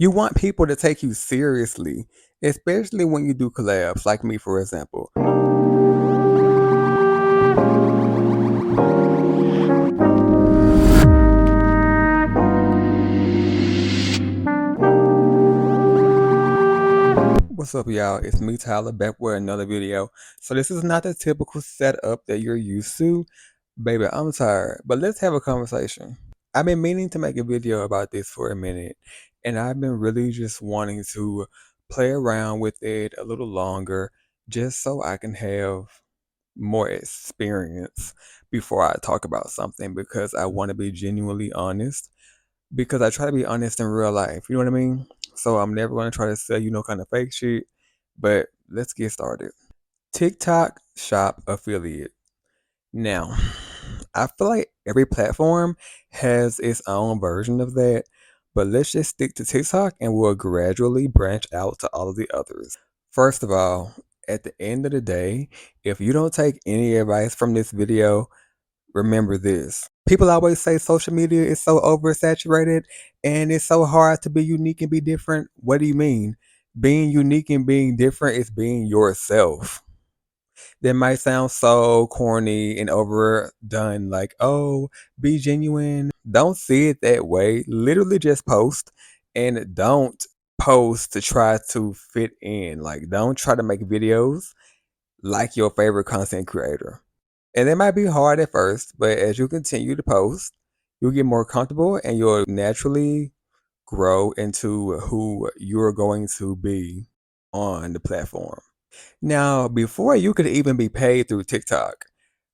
You want people to take you seriously, especially when you do collabs, like me, for example. What's up, y'all? It's me, Tyler, back with another video. So this is not the typical setup that you're used to. Baby, I'm tired, but let's have a conversation. I've been meaning to make a video about this for a minute, and I've been really just wanting to play around with it a little longer just so I can have more experience before I talk about something because I want to be genuinely honest because I try to be honest in real life. You know what I mean? So I'm never going to try to sell you no kind of fake shit. But let's get started. TikTok shop affiliate. Now, I feel like every platform has its own version of that, but let's just stick to TikTok and we'll gradually branch out to all of the others. First of all, at the end of the day, if you don't take any advice from this video, remember this. People always say social media is so oversaturated and it's so hard to be unique and be different. What do you mean? Being unique and being different is being yourself. That might sound so corny and overdone, like, oh, be genuine. Don't see it that way. Literally just post and don't post to try to fit in. Like, don't try to make videos like your favorite content creator. And it might be hard at first, but as you continue to post, you'll get more comfortable and you'll naturally grow into who you're going to be on the platform. Now, before you could even be paid through TikTok,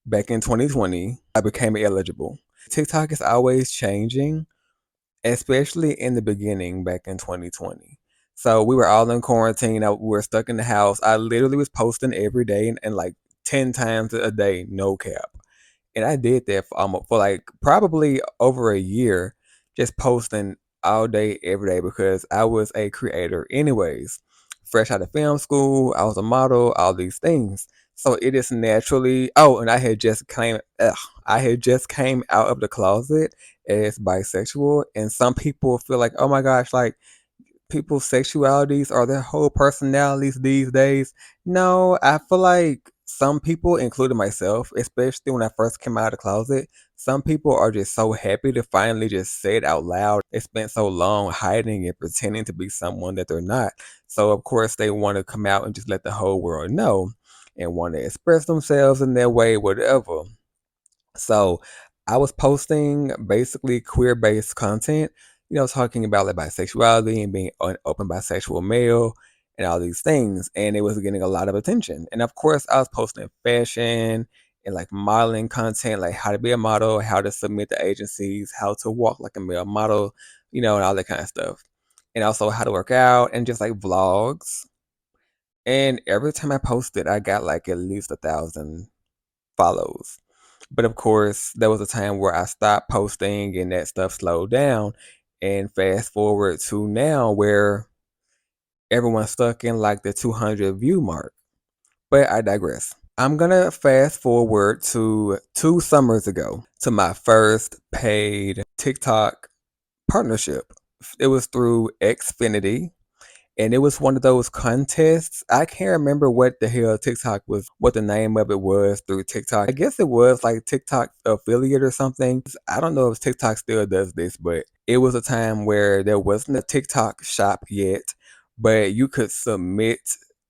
back in 2020, I became eligible. TikTok is always changing, especially in the beginning back in 2020. So we were all in quarantine. We were stuck in the house. I literally was posting every day and like 10 times a day, no cap. And I did that for like probably over a year, just posting all day, every day, because I was a creator anyways. Fresh out of film school, I was a model, all these things. So it is naturally. Oh, and I had just came out of the closet as bisexual, and some people feel like, oh my gosh, like people's sexualities or their whole personalities these days. No, I feel like some people, including myself, especially when I first came out of the closet, some people are just so happy to finally just say it out loud. They spent so long hiding and pretending to be someone that they're not. So, of course, they want to come out and just let the whole world know and want to express themselves in their way, whatever. So I was posting basically queer based content, talking about like bisexuality and being an open bisexual male and all these things. And it was getting a lot of attention. And of course, I was posting fashion and like modeling content, like how to be a model, how to submit to agencies, how to walk like a male model, and all that kind of stuff. And also how to work out and just like vlogs. And every time I posted, I got like at least 1,000 follows. But of course, there was a time where I stopped posting and that stuff slowed down. And fast forward to now where everyone's stuck in like the 200 view mark. But I digress. I'm gonna fast forward to 2 summers ago to my first paid TikTok partnership. It was through Xfinity, and it was one of those contests. I can't remember what the hell TikTok was, what the name of it was through TikTok. I guess it was like TikTok affiliate or something. I don't know if TikTok still does this, but it was a time where there wasn't a TikTok shop yet, but you could submit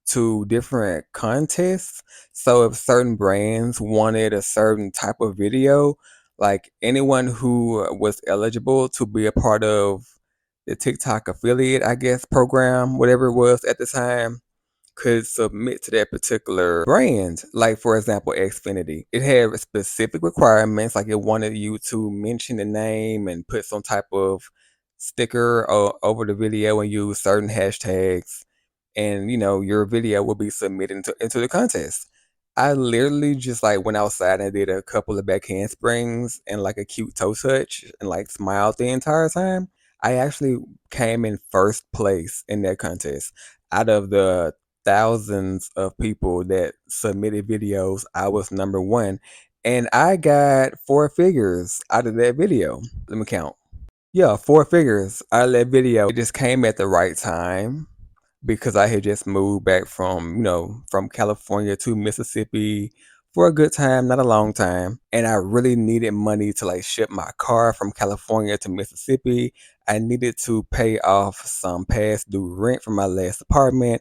to different contests. So if certain brands wanted a certain type of video, like anyone who was eligible to be a part of the TikTok affiliate, I guess, program, whatever it was at the time, could submit to that particular brand. Like, for example, Xfinity. It had specific requirements, like it wanted you to mention the name and put some type of sticker over the video and use certain hashtags. And, your video will be submitted into the contest. I literally just like went outside and did a couple of back handsprings and like a cute toe touch and like smiled the entire time. I actually came in first place in that contest. Out of the thousands of people that submitted videos, I was number one. And I got 4 figures out of that video. Let me count. Yeah, four figures out of that video. It just came at the right time because I had just moved back from, from California to Mississippi for a good time, not a long time. And I really needed money to like ship my car from California to Mississippi. I needed to pay off some past due rent from my last apartment.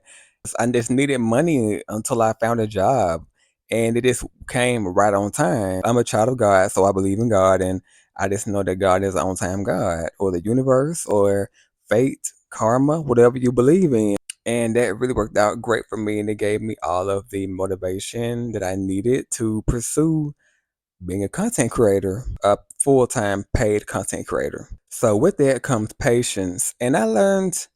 I just needed money until I found a job. And it just came right on time. I'm a child of God, so I believe in God, and I just know that God is an on time God, or the universe, or fate, karma, whatever you believe in. And that really worked out great for me, and it gave me all of the motivation that I needed to pursue being a content creator, a full time paid content creator. So, with that comes patience. And I learned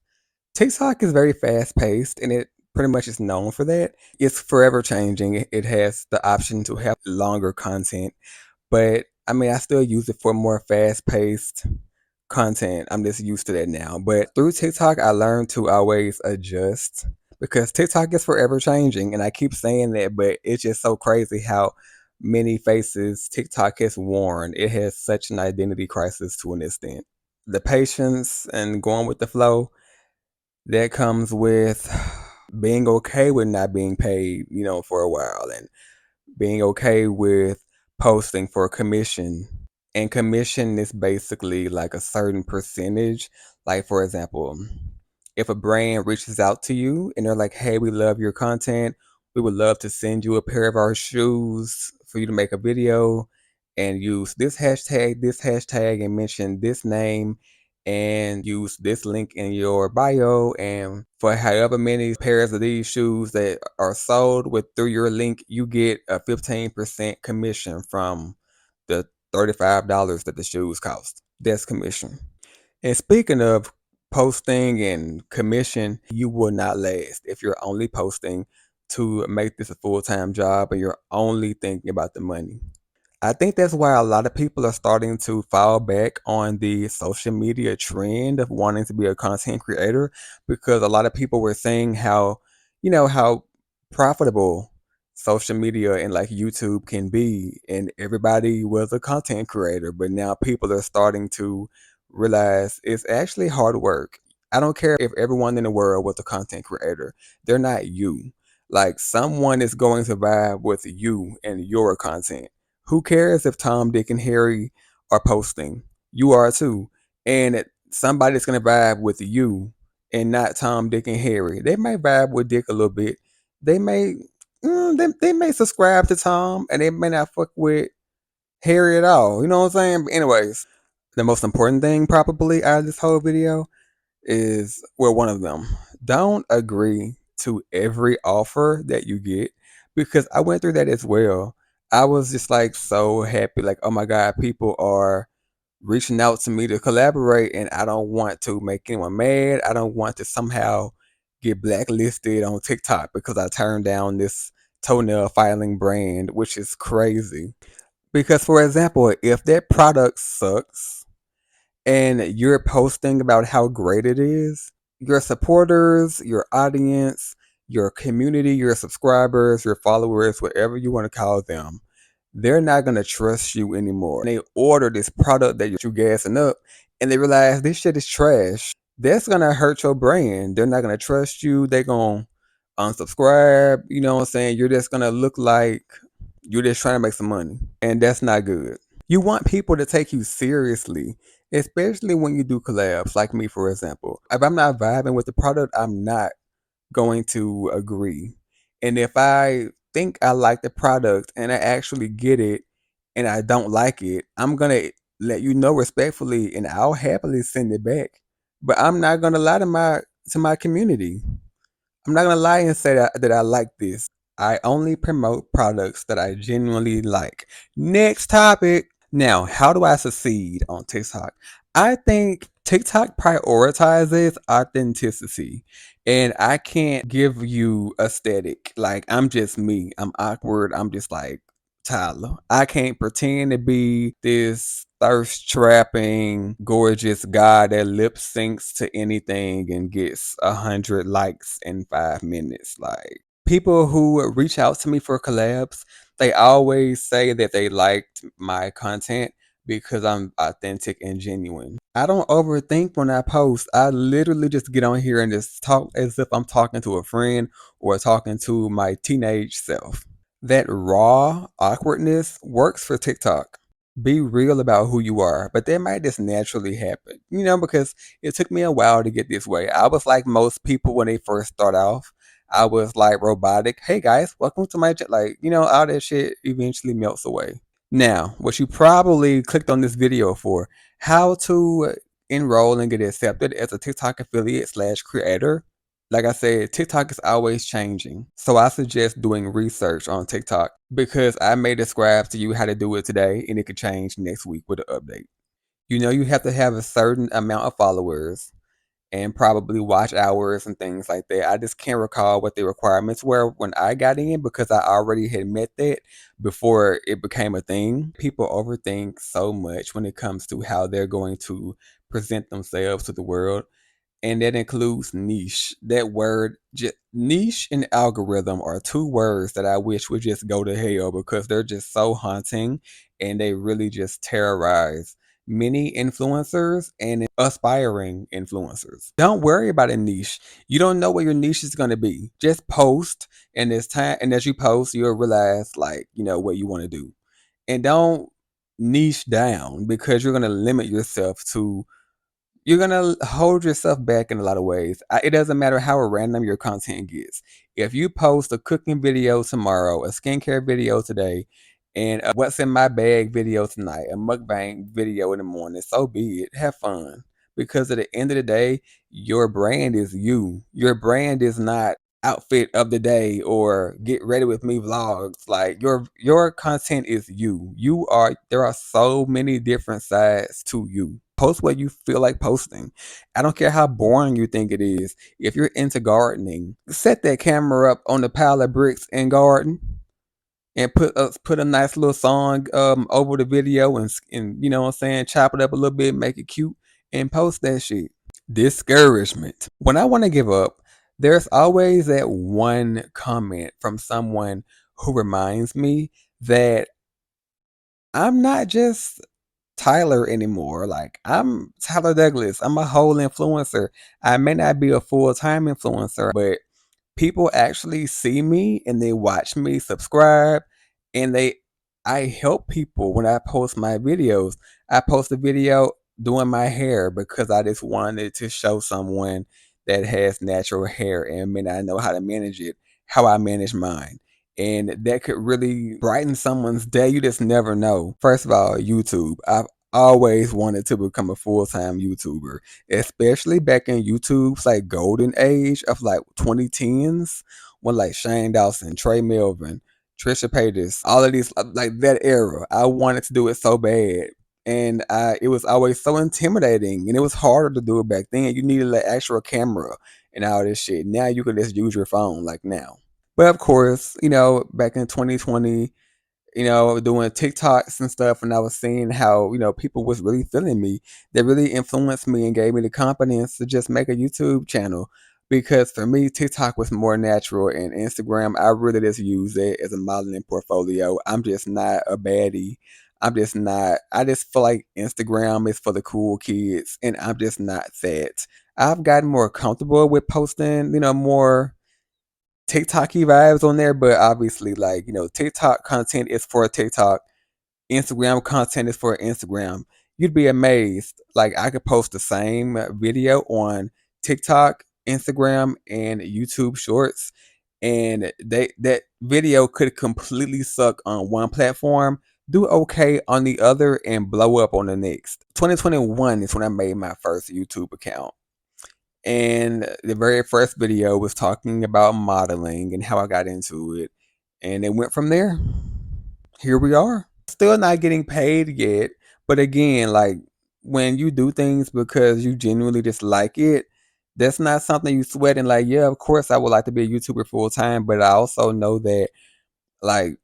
TikTok is very fast paced, and it pretty much is known for that. It's forever changing. It has the option to have longer content, but I mean, I still use it for more fast paced content. I'm just used to that now. But through TikTok, I learned to always adjust because TikTok is forever changing. And I keep saying that, but it's just so crazy how many faces TikTok has worn. It has such an identity crisis to an extent. The patience and going with the flow that comes with being okay with not being paid, for a while, and being okay with posting for commission. And commission is basically like a certain percentage. Like, for example, if a brand reaches out to you and they're like, hey, we love your content, we would love to send you a pair of our shoes for you to make a video and use this hashtag, and mention this name and use this link in your bio. And for however many pairs of these shoes that are sold with through your link, you get a 15% commission from the $35 that the shoes cost. That's commission. And speaking of posting and commission, you will not last if you're only posting to make this a full time job and you're only thinking about the money. I think that's why a lot of people are starting to fall back on the social media trend of wanting to be a content creator, because a lot of people were saying how profitable social media and like YouTube can be, and everybody was a content creator. But now people are starting to realize it's actually hard work. I don't care if everyone in the world was a content creator, they're not you. Like, someone is going to vibe with you and your content. Who cares if Tom, Dick, and Harry are posting? You are too. And somebody's gonna vibe with you and not Tom, Dick, and Harry. They may vibe with Dick a little bit. They may they may subscribe to Tom, and they may not fuck with Harry at all. You know what I'm saying? But anyways, the most important thing probably out of this whole video is, well, one of them. Don't agree to every offer that you get, because I went through that as well. I was just like so happy, like, oh my God, people are reaching out to me to collaborate, and I don't want to make anyone mad. I don't want to somehow get blacklisted on TikTok because I turned down this toenail filing brand, which is crazy. Because, for example, if that product sucks, and you're posting about how great it is, your supporters, your audience, your community, your subscribers, your followers, whatever you want to call them, they're not going to trust you anymore. They order this product that you're gassing up, and they realize this shit is trash. That's going to hurt your brand. They're not going to trust you. They're going to unsubscribe. You know what I'm saying? You're just going to look like you're just trying to make some money, and that's not good. You want people to take you seriously, especially when you do collabs, like me, for example. If I'm not vibing with the product, I'm not going to agree. And if I think I like the product and I actually get it and I don't like it, I'm going to let you know respectfully, and I'll happily send it back. But I'm not going to lie to my community. I'm not gonna lie and say that I like this. I only promote products that I genuinely like. Next topic. Now, how do I succeed on TikTok? I think TikTok prioritizes authenticity, and I can't give you aesthetic. Like, I'm just me. I'm awkward. I'm just like Tyler. I can't pretend to be this thirst trapping, gorgeous guy that lip syncs to anything and gets 100 likes in 5 minutes. Like, people who reach out to me for collabs, they always say that they liked my content, because I'm authentic and genuine. I don't overthink when I post. I literally just get on here and just talk as if I'm talking to a friend or talking to my teenage self. That raw awkwardness works for TikTok. Be real about who you are, but that might just naturally happen, because it took me a while to get this way. I was like most people when they first start off. I was like robotic. Hey guys, welcome to my like, all that shit eventually melts away. Now, what you probably clicked on this video for, how to enroll and get accepted as a TikTok affiliate slash creator. Like I said, TikTok is always changing. So I suggest doing research on TikTok because I may describe to you how to do it today and it could change next week with an update. You have to have a certain amount of followers and probably watch hours and things like that. I just can't recall what the requirements were when I got in because I already had met that before it became a thing. People overthink so much when it comes to how they're going to present themselves to the world, and that includes niche. That word, niche and algorithm, are two words that I wish would just go to hell because they're just so haunting and they really just terrorize many influencers and aspiring influencers. Don't worry about a niche. You don't know what your niche is going to be. Just post, and as you post, you'll realize what you want to do. And don't niche down because you're going to limit yourself to you're gonna hold yourself back in a lot of ways. It doesn't matter how random your content gets. If you post a cooking video tomorrow, a skincare video today, and a what's in my bag video tonight, a mukbang video in the morning, so be it. Have fun. Because at the end of the day, your brand is you. Your brand is not outfit of the day or get ready with me vlogs. Like your content is you. There are so many different sides to you. Post what you feel like posting. I don't care how boring you think it is. If you're into gardening, set that camera up on the pile of bricks and garden and put a nice little song over the video and you know what I'm saying, chop it up a little bit, make it cute, and post that shit. Discouragement. When I want to give up, there's always that one comment from someone who reminds me that I'm not just Tyler anymore. Like, I'm Tyler Douglas. I'm a whole influencer. I may not be a full-time influencer, but people actually see me and they watch me subscribe, and I help people when I post my videos. I post a video doing my hair because I just wanted to show someone that has natural hair and may not know how to manage it, how I manage mine. And that could really brighten someone's day. You just never know. First of all, YouTube. I've always wanted to become a full-time YouTuber, especially back in YouTube's like golden age of like 2010s when like Shane Dawson, Trey Melvin, Trisha Paytas, all of these like that era. I wanted to do it so bad. And it was always so intimidating, and it was harder to do it back then. You needed an actual camera and all this shit. Now you can just use your phone like now. But of course, back in 2020, doing TikToks and stuff, and I was seeing how, people was really feeling me. They really influenced me and gave me the confidence to just make a YouTube channel. Because for me, TikTok was more natural, and Instagram, I really just use it as a modeling portfolio. I'm just not a baddie. I'm just not, I just feel like Instagram is for the cool kids, and I'm just not that. I've gotten more comfortable with posting, more TikToky vibes on there, but obviously, like, TikTok content is for TikTok, Instagram content is for Instagram. You'd be amazed. Like, I could post the same video on TikTok, Instagram, and YouTube Shorts, and that video could completely suck on one platform, do okay on the other, and blow up on the next. 2021 is when I made my first YouTube account. And the very first video was talking about modeling and how I got into it. And it went from there. Here we are. Still not getting paid yet. But again, like, when you do things because you genuinely just like it, that's not something you sweat and like, yeah, of course I would like to be a YouTuber full time. But I also know that, like,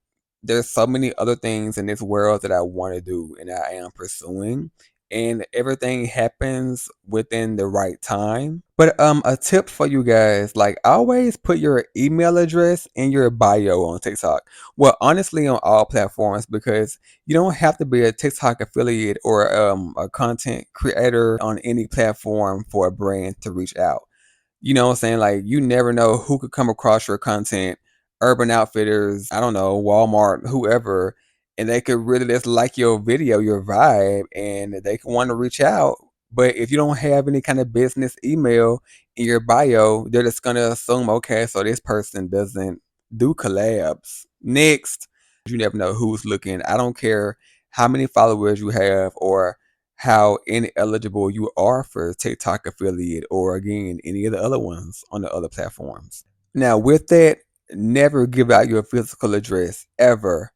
there's so many other things in this world that I want to do and I am pursuing. and everything happens within the right time. But a tip for you guys, like always put your email address in your bio on TikTok. Well, honestly on all platforms, because you don't have to be a TikTok affiliate or a content creator on any platform for a brand to reach out. You know what I'm saying? Like you never know who could come across your content. Urban Outfitters, I don't know, Walmart, whoever, and they could really just like your video, your vibe, and they can want to reach out. But if you don't have any kind of business email in your bio, they're just gonna assume, okay, so this person doesn't do collabs. Next, you never know who's looking. I don't care how many followers you have or how ineligible you are for TikTok affiliate or again any of the other ones on the other platforms. Now, with that, never give out your physical address ever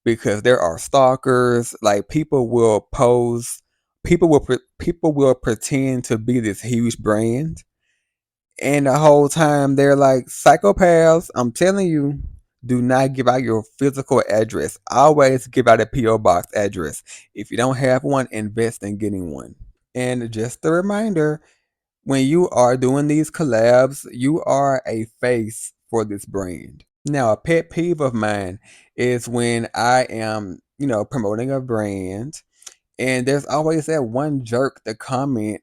because there are stalkers. Like people will pose, people will pretend to be this huge brand, and the whole time they're like psychopaths. I'm telling you, do not give out your physical address. Always give out a PO box address. If you don't have one, invest in getting one. And just a reminder, when you are doing these collabs, you are a face for this brand. Now, a pet peeve of mine is when I am, promoting a brand and there's always that one jerk to comment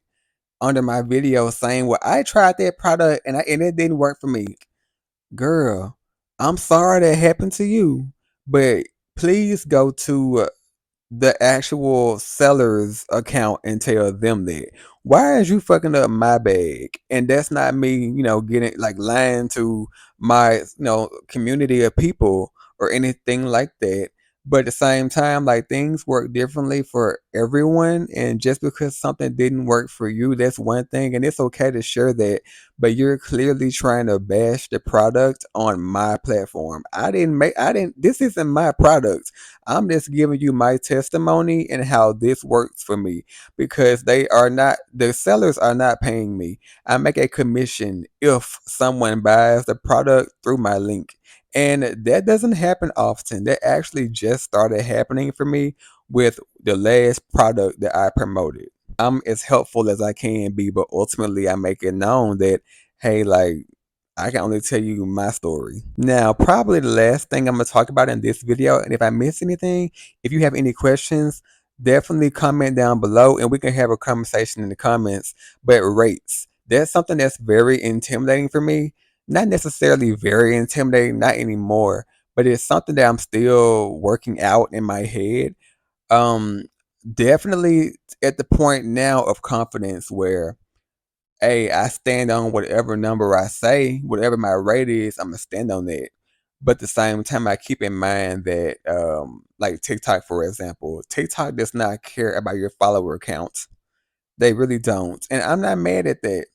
under my video saying, "Well, I tried that product and it didn't work for me." Girl, I'm sorry that happened to you, but please go to the actual seller's account and tell them that. Why is you fucking up my bag? And that's not me, getting like lying to my, community of people or anything like that. But at the same time, like things work differently for everyone. And just because something didn't work for you, that's one thing. And it's okay to share that. But you're clearly trying to bash the product on my platform. This isn't my product. I'm just giving you my testimony and how this works for me because the sellers are not paying me. I make a commission if someone buys the product through my link. And that doesn't happen often. That actually just started happening for me with the last product that I promoted. I'm as helpful as I can be, but ultimately I make it known that, hey, like, I can only tell you my story. Now, probably the last thing I'm going to talk about in this video, and if I miss anything, if you have any questions, definitely comment down below and we can have a conversation in the comments. But rates, that's something that's very intimidating for me. Not necessarily very intimidating, not anymore, but it's something that I'm still working out in my head. Um, Definitely at the point now of confidence where hey, I stand on whatever number I say, whatever my rate is, I'm gonna stand on that. But at the same time, I keep in mind that, like TikTok, for example, TikTok does not care about your follower counts. They really don't, and I'm not mad at that.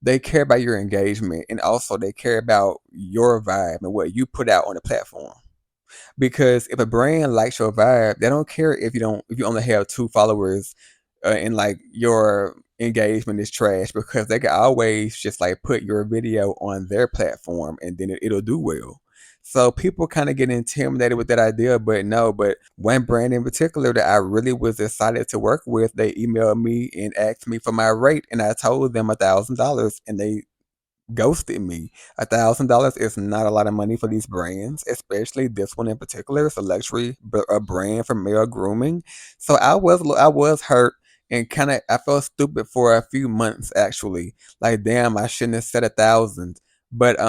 They care about your engagement, and also they care about your vibe and what you put out on the platform. Because if a brand likes your vibe, they don't care if you only have 2 followers, and like your engagement is trash because they can always just like put your video on their platform and then it'll do well. So people kind of get intimidated with that idea, but no. But one brand in particular that I really was excited to work with, they emailed me and asked me for my rate, and I told them $1,000, and they ghosted me. $1,000 is not a lot of money for these brands, especially this one in particular. It's a luxury a brand for male grooming. So I was hurt and kind of I felt stupid for a few months actually. Like damn, I shouldn't have said 1,000. But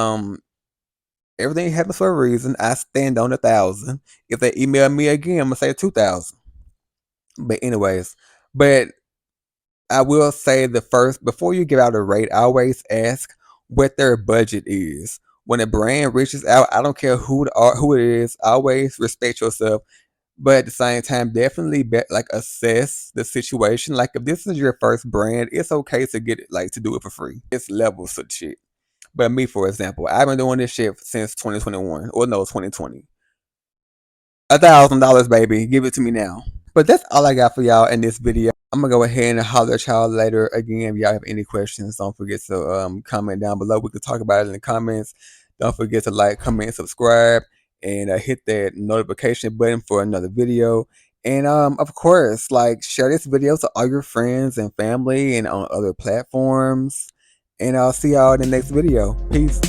everything happens for a reason. I stand on 1,000. If they email me again, I'm gonna say 2,000. But anyways, but I will say the first before you give out a rate, I always ask what their budget is. When a brand reaches out, I don't care who it is. Always respect yourself, but at the same time, definitely like assess the situation. Like if this is your first brand, it's okay to get it like to do it for free. It's levels of shit. But me, for example, I've been doing this shit since 2021 or no 2020. $1,000, baby, give it to me now. But that's all I got for y'all in this video. I'm gonna go ahead and holler at y'all later. Again, if y'all have any questions, don't forget to comment down below. We can talk about it in the comments. Don't forget to like, comment, subscribe, and hit that notification button for another video. And of course, like share this video to all your friends and family and on other platforms. And I'll see y'all in the next video. Peace.